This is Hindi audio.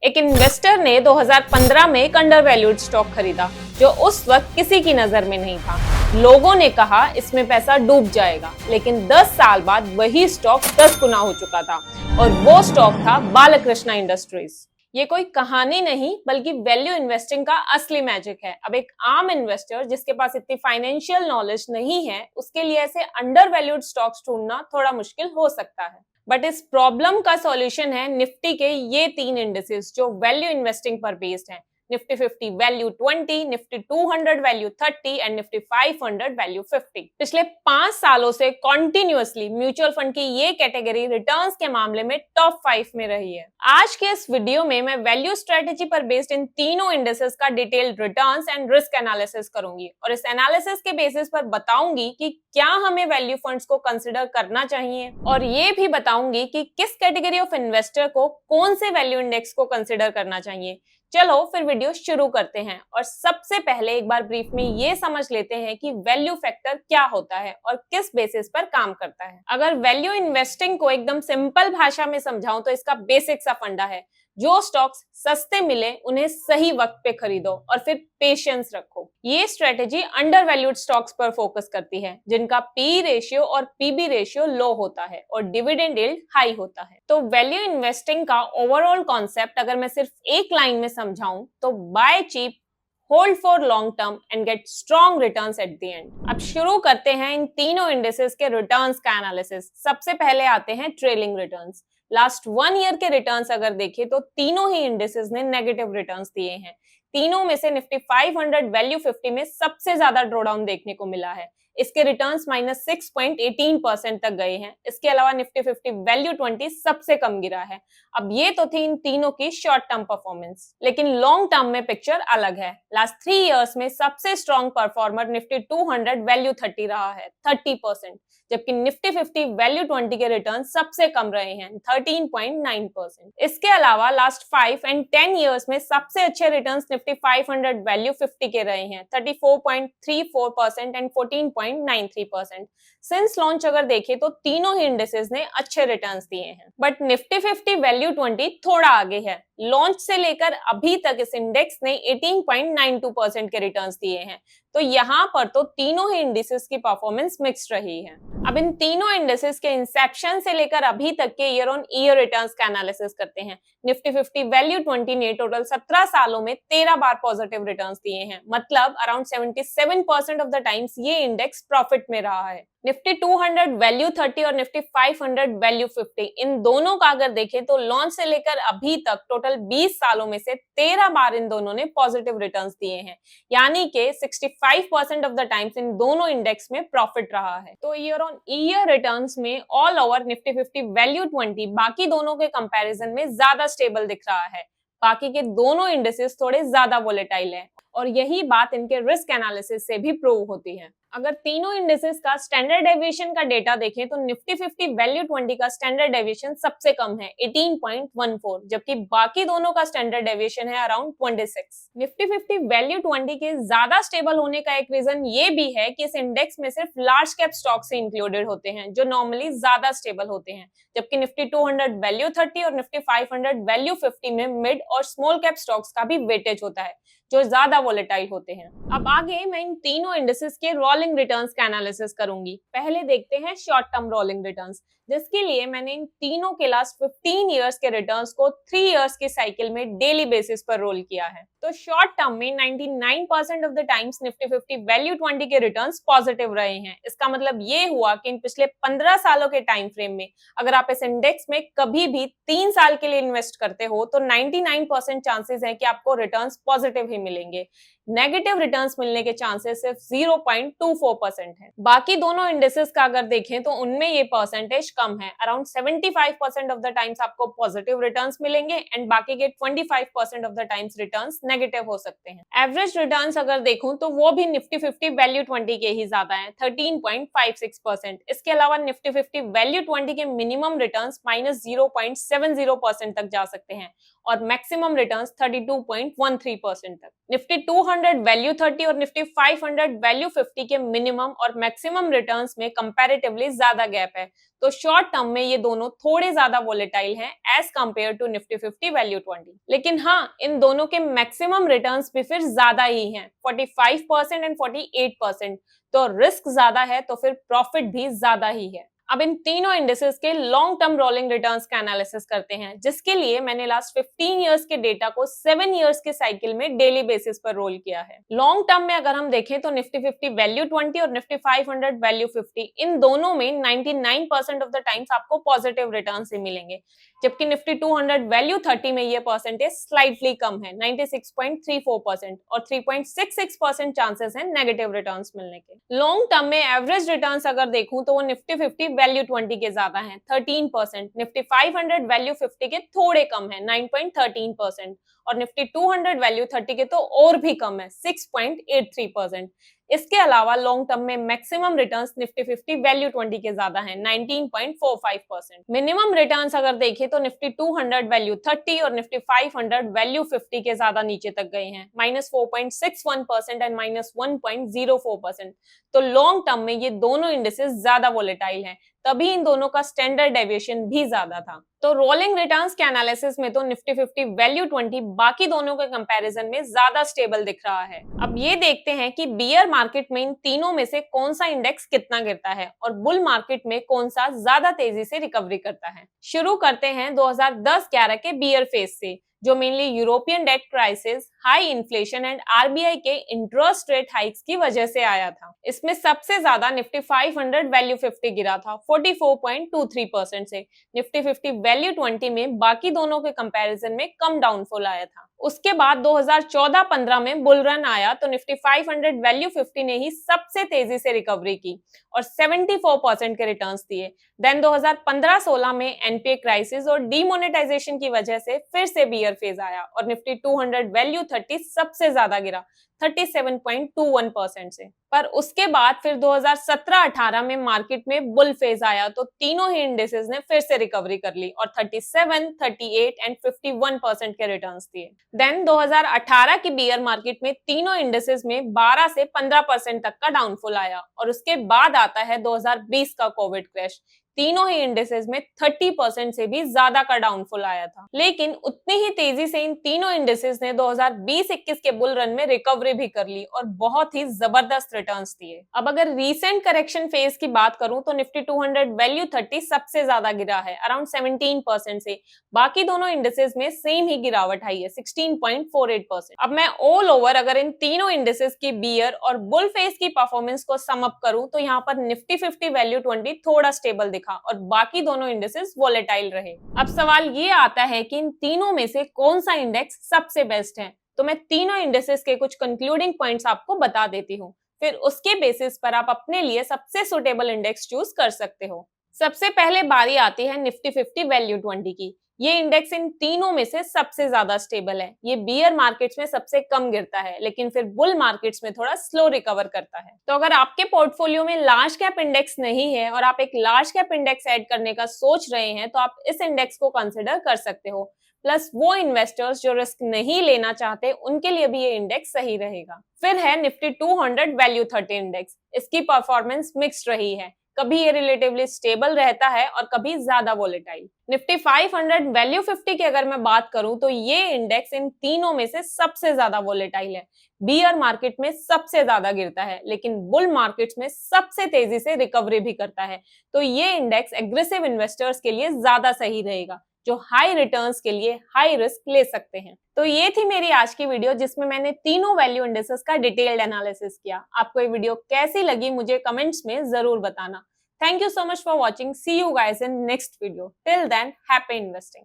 एक इन्वेस्टर ने 2015 में एक अंडर वैल्यूड स्टॉक खरीदा जो उस वक्त किसी की नजर में नहीं था। लोगों ने कहा इसमें पैसा डूब जाएगा, लेकिन 10 साल बाद वही स्टॉक 10 गुना हो चुका था और वो स्टॉक था बालकृष्णा इंडस्ट्रीज। ये कोई कहानी नहीं बल्कि वैल्यू इन्वेस्टिंग का असली मैजिक है। अब एक आम इन्वेस्टर जिसके पास इतनी फाइनेंशियल नॉलेज नहीं है, उसके लिए ऐसे अंडर वैल्यूड स्टॉक्स ढूंढना थोड़ा मुश्किल हो सकता है। बट इस प्रॉब्लम का सॉल्यूशन है निफ्टी के ये 3 इंडिसेस जो वैल्यू इन्वेस्टिंग पर बेस्ड हैं। Nifty 50 value 20, Nifty 200 value 30 and Nifty 500 value 50। पिछले 5 सालों से कॉन्टिन्यूअसली म्यूचुअल फंड की ये कैटेगरी रिटर्न्स के मामले में टॉप 5 में रही है। आज के इस वीडियो में मैं वैल्यू स्ट्रेटेजी पर बेस्ड इन तीनों इंडिसेस का detailed returns and risk analysis करूंगी और इस एनालिसिस के बेसिस पर बताऊंगी कि क्या हमें वैल्यू फंड्स को कंसिडर करना चाहिए और ये भी बताऊंगी कि किस कैटेगरी ऑफ इन्वेस्टर को कौन से वैल्यू इंडेक्स को कंसिडर करना चाहिए। चलो फिर वीडियो शुरू करते हैं और सबसे पहले एक बार ब्रीफ में ये समझ लेते हैं कि वैल्यू फैक्टर क्या होता है और किस बेसिस पर काम करता है। अगर वैल्यू इन्वेस्टिंग को एकदम सिंपल भाषा में समझाऊं तो इसका बेसिक सा फंडा है, जो स्टॉक्स सस्ते मिले उन्हें सही वक्त पे खरीदो और फिर पेशेंस रखो। ये स्ट्रेटेजी अंडर वैल्यूड स्टॉक्स पर फोकस करती है जिनका पी रेशियो और पीबी रेशियो लो होता है और डिविडेंड यील्ड हाई होता है। तो वैल्यू इन्वेस्टिंग का ओवरऑल कॉन्सेप्ट अगर मैं सिर्फ एक लाइन में समझाऊं तो buy cheap, hold for long term and get strong returns at the end. अब शुरू करते हैं इन तीनों इंडिसेस के रिटर्न्स का एनालिसिस। सबसे पहले आते हैं ट्रेलिंग रिटर्न्स। लास्ट 1 ईयर के रिटर्न्स अगर देखें तो तीनों ही इंडिसेस ने नेगेटिव रिटर्न्स दिए हैं। तीनों में से निफ्टी 500 वैल्यू 50 में सबसे ज्यादा ड्रॉडाउन देखने को मिला है। इसके रिटर्न्स -6.18% तक गए हैं। इसके अलावा निफ्टी 50 वैल्यू 20 सबसे कम गिरा है। अब ये तो थी इन तीनों की शॉर्ट टर्म परफॉर्मेंस, लेकिन लॉन्ग टर्म में पिक्चर अलग है। लास्ट 3 इयर्स में सबसे स्ट्रॉन्ग परफॉर्मर निफ्टी 200 वैल्यू 30 रहा है, 30%, जबकि निफ्टी 50 वैल्यू 20 के रिटर्न सबसे कम रहे हैं, 13.9%। इसके अलावा लास्ट 5 एंड 10 इयर्स में सबसे अच्छे रिटर्न्स निफ्टी 500 वैल्यू 50 के रहे हैं, 34.34% एंड 14.93%। सिंस लॉन्च अगर देखें तो तीनों ही इंडिसेस ने अच्छे रिटर्न्स दिए हैं, बट निफ्टी 50 वैल्यू 20 थोड़ा आगे है। लॉन्च से लेकर अभी तक इस इंडेक्स ने 18.92% के रिटर्न्स दिए हैं। तो यहाँ पर तो तीनों ही इंडिसेस की परफॉर्मेंस मिक्स्ड रही है। अब इन तीनों इंडिसेस के इंसेप्शन से लेकर अभी तक के ईयर ऑन ईयर रिटर्न्स का एनालिसिस करते हैं। निफ्टी 50 वैल्यू 20 ने टोटल 17 सालों में 13 बार पॉजिटिव रिटर्न्स दिए हैं, मतलब अराउंड 77% ऑफ द टाइम्स ये इंडेक्स प्रॉफिट में रहा है। निफ्टी 200 वैल्यू 30 और निफ्टी 500 वैल्यू 50, इन दोनों का अगर देखें तो लॉन्च से लेकर अभी तक टोटल 20 सालों में से 13 बार इन दोनों ने पॉजिटिव रिटर्न्स दिए हैं, यानी कि 65% ऑफ द टाइम्स इन दोनों इंडेक्स में प्रॉफिट रहा है। तो ईयर ऑन ईयर रिटर्न्स में ऑल ओवर निफ्टी 50 वैल्यू 20 बाकी दोनों के कंपैरिजन में ज्यादा स्टेबल दिख रहा है। बाकी के दोनों इंडिसेस थोड़े ज्यादा वोलेटाइल हैं और यही बात इनके रिस्क एनालिसिस से भी प्रूव होती है। अगर तीनों इंडिसेस का स्टैंडर्ड डेविएशन का डेटा देखें तो निफ्टी 50 वैल्यू 20 का स्टैंडर्ड डेविएशन सबसे कम है, 18.14, जबकि बाकी दोनों का स्टैंडर्ड डेविएशन है अराउंड 26। निफ्टी 50 वैल्यू 20 के ज्यादा स्टेबल होने का एक रीजन ये भी है कि इस इंडेक्स में सिर्फ लार्ज कैप स्टॉक से इंक्लूडेड होते हैं जो नॉर्मली ज्यादा स्टेबल होते हैं, जबकि निफ्टी 200 वैल्यू 30 और निफ्टी 500 वैल्यू 50 में मिड और स्मॉल कैप स्टॉक्स का भी वेटेज होता है जो ज्यादा वोलेटाइल होते हैं। अब आगे मैं इन तीनों इंडिसेस के रोलिंग रिटर्न्स का एनालिसिस करूंगी। पहले देखते हैं शॉर्ट टर्म रोलिंग रिटर्न्स, जिसके लिए मैंने इन तीनों के लास्ट 15 इयर्स के रिटर्न्स को 3 इयर्स की साइकिल में डेली बेसिस पर रोल किया है। तो शॉर्ट टर्म में 99% of the times Nifty 50 value 20 के रिटर्न्स पॉजिटिव रहे हैं। इसका मतलब ये हुआ कि इन पिछले 15 सालों के टाइम फ्रेम में अगर आप इस इंडेक्स में कभी भी 3 साल के लिए इन्वेस्ट करते हो तो 99% चांसेस है कि आपको रिटर्न्स पॉजिटिव ही मिलेंगे। नेगेटिव रिटर्न्स मिलने के चांसेस सिर्फ 0.24% है। बाकी दोनों इंडिसेस का अगर देखें तो उनमें ये परसेंटेज कम है, अराउंड 75% ऑफ द टाइम्स आपको पॉजिटिव रिटर्न्स मिलेंगे एंड बाकी के 25% of the times returns negative हो सकते हैं। एवरेज रिटर्न्स अगर देखूं तो वो भी निफ्टी 50 वैल्यू 20 के ही ज्यादा है, 13.56%। इसके अलावा निफ्टी 50 वैल्यू 20 के मिनिमम रिटर्न्स -0.70% तक जा सकते हैं और मैक्सिमम रिटर्न्स 32.13% तक। निफ्टी 200 वैल्यू 30 और निफ्टी 500 वैल्यू 50 के मिनिमम और मैक्सिमम रिटर्न्स में कंपैरेटिवली ज्यादा गैप है, तो शॉर्ट टर्म में ये दोनों थोड़े ज्यादा वोलेटाइल हैं as compared to Nifty 50 value 20। लेकिन हाँ, इन दोनों के मैक्सिमम रिटर्न्स भी फिर ज्यादा ही हैं, 45% एंड 48%। तो रिस्क ज्यादा है तो फिर प्रॉफिट भी ज्यादा ही है। अब इन तीनों इंडिसेस के लॉन्ग टर्म रोलिंग रिटर्न्स का एनालिसिस करते हैं, जिसके लिए मैंने लास्ट 15 इयर्स के डेटा को 7 इयर्स के साइकिल में डेली बेसिस पर रोल किया है। लॉन्ग टर्म में अगर हम देखें तो निफ्टी 50 वैल्यू 20 और निफ्टी 500 वैल्यू 50, इन दोनों में 99% ऑफ द टाइम्स आपको पॉजिटिव रिटर्न्स ही मिलेंगे, जबकि निफ्टी 200 वैल्यू 30 में ये परसेंटेज स्लाइटली कम है, 96.34%, और 3.66% चांसेस हैं नेगेटिव रिटर्न्स मिलने के। लॉन्ग टर्म में एवरेज रिटर्न्स अगर देखूं तो वो निफ्टी 50 वैल्यू 20 के ज्यादा हैं, 13%, निफ्टी 500 वैल्यू 50 के थोड़े कम है, 9.13%, और निफ्टी 200 वैल्यू 30 के तो और भी कम है, 6.83%। इसके अलावा लॉन्ग टर्म में मैक्सिमम रिटर्न्स निफ्टी 50 वैल्यू 20 के ज्यादा हैं, 19.45%। मिनिमम रिटर्न्स अगर देखें तो निफ्टी 200 वैल्यू 30 और निफ्टी 500 वैल्यू 50 के ज्यादा नीचे तक गए हैं, -4.61% एंड -1.04%। तो लॉन्ग टर्म में ये दोनों इंडिसेस ज्यादा वोलेटाइल हैं, तभी इन दोनों का स्टैंडर्ड डेविएशन भी ज्यादा था। तो रोलिंग रिटर्न्स के एनालिसिस में तो निफ्टी 50 वैल्यू 20 बाकी दोनों के कंपैरिजन में ज्यादा स्टेबल दिख रहा है। अब ये देखते हैं कि बियर मार्केट में इन तीनों में से कौन सा इंडेक्स कितना गिरता है और बुल मार्केट में कौन सा ज्यादा तेजी से रिकवरी करता है। शुरू करते हैं 2010-11 के बियर फेज से, जो mainly European debt crisis, high inflation and RBI के इंटरेस्ट रेट हाइक्स की वजह से आया था। इसमें सबसे ज्यादा निफ्टी 500 वैल्यू 50 गिरा था 44.23% से। निफ्टी 50 वैल्यू 20 में बाकी दोनों के कंपैरिजन में कम डाउनफॉल आया था। उसके बाद 2014-15 में बुल रन आया तो निफ्टी 500 वैल्यू 50 ने ही सबसे तेजी से रिकवरी की और 74% के रिटर्न्स दिए। देन 2015-16 में एनपीए क्राइसिस और डीमोनेटाइजेशन की वजह से फिर से बियर फेज आया और निफ्टी 200 वैल्यू 30 सबसे ज्यादा गिरा 37.21% से। पर उसके बाद फिर 2017-18 में मार्केट में बुल फेज आया तो तीनों ही इंडिसेस ने फिर से रिकवरी कर ली और 37, 38 एंड 51% के रिटर्न्स दिए। देन 2018 की बियर मार्केट में तीनों इंडिसेस में 12 से 15% तक का डाउनफॉल आया और उसके बाद आता है 2020 का कोविड क्रैश। तीनों ही इंडिसेस में 30% से भी ज्यादा का डाउनफॉल आया था, लेकिन उतनी ही तेजी से इन तीनों इंडिसेस ने 2020-21 के बुल रन में रिकवरी भी कर ली और बहुत ही जबरदस्त रिटर्न्स दिए। अब अगर रीसेंट करेक्शन फेज की बात करूं तो निफ्टी 200 वैल्यू 30 सबसे ज्यादा गिरा है, अराउंड 17% से। बाकी दोनों इंडिसेस में सेम ही गिरावट आई है, 16.48%। अब मैं ऑल ओवर अगर इन तीनों इंडिसेस की बियर और बुल फेज की परफॉर्मेंस को सम अप करूं तो यहाँ पर निफ्टी 50 वैल्यू 20 थोड़ा स्टेबल दिखा और बाकी दोनों इंडेक्सेस वोलेटाइल रहे। अब सवाल ये आता है कि इन तीनों में से कौन सा इंडेक्स सबसे बेस्ट है, तो मैं तीनों इंडेक्सेस के कुछ कंक्लूडिंग पॉइंट्स आपको बता देती हूँ, फिर उसके बेसिस पर आप अपने लिए सबसे सुटेबल इंडेक्स चूज कर सकते हो। सबसे पहले बारी आती है निफ्टी 50 वैल्यू 20 की। ये इंडेक्स इन तीनों में से सबसे ज्यादा स्टेबल है। ये बियर मार्केट्स में सबसे कम गिरता है, लेकिन फिर बुल मार्केट्स में थोड़ा स्लो रिकवर करता है। तो अगर आपके पोर्टफोलियो में लार्ज कैप इंडेक्स नहीं है और आप एक लार्ज कैप इंडेक्स ऐड करने का सोच रहे हैं तो आप इस इंडेक्स को कंसिडर कर सकते हो। प्लस वो इन्वेस्टर्स जो रिस्क नहीं लेना चाहते उनके लिए भी ये इंडेक्स सही रहेगा। फिर है निफ्टी 200 वैल्यू 30 इंडेक्स। इसकी परफॉर्मेंस मिक्स्ड रही है, कभी ये रिलेटिवली स्टेबल रहता है और कभी ज्यादा वोलेटाइल। निफ्टी 500 वैल्यू 50 की अगर मैं बात करूं तो ये इंडेक्स इन तीनों में से सबसे ज्यादा वोलेटाइल है। बियर मार्केट में सबसे ज्यादा गिरता है, लेकिन बुल मार्केट्स में सबसे तेजी से रिकवरी भी करता है। तो ये इंडेक्स एग्रेसिव इन्वेस्टर्स के लिए ज्यादा सही रहेगा, जो हाई रिटर्न्स के लिए हाई रिस्क ले सकते हैं। तो ये थी मेरी आज की वीडियो, जिसमें मैंने तीनों वैल्यू इंडेक्सेस का डिटेल्ड एनालिसिस किया। आपको ये वीडियो कैसी लगी मुझे कमेंट्स में जरूर बताना। Thank you so much for watching. See you guys in next video. Till then, happy investing.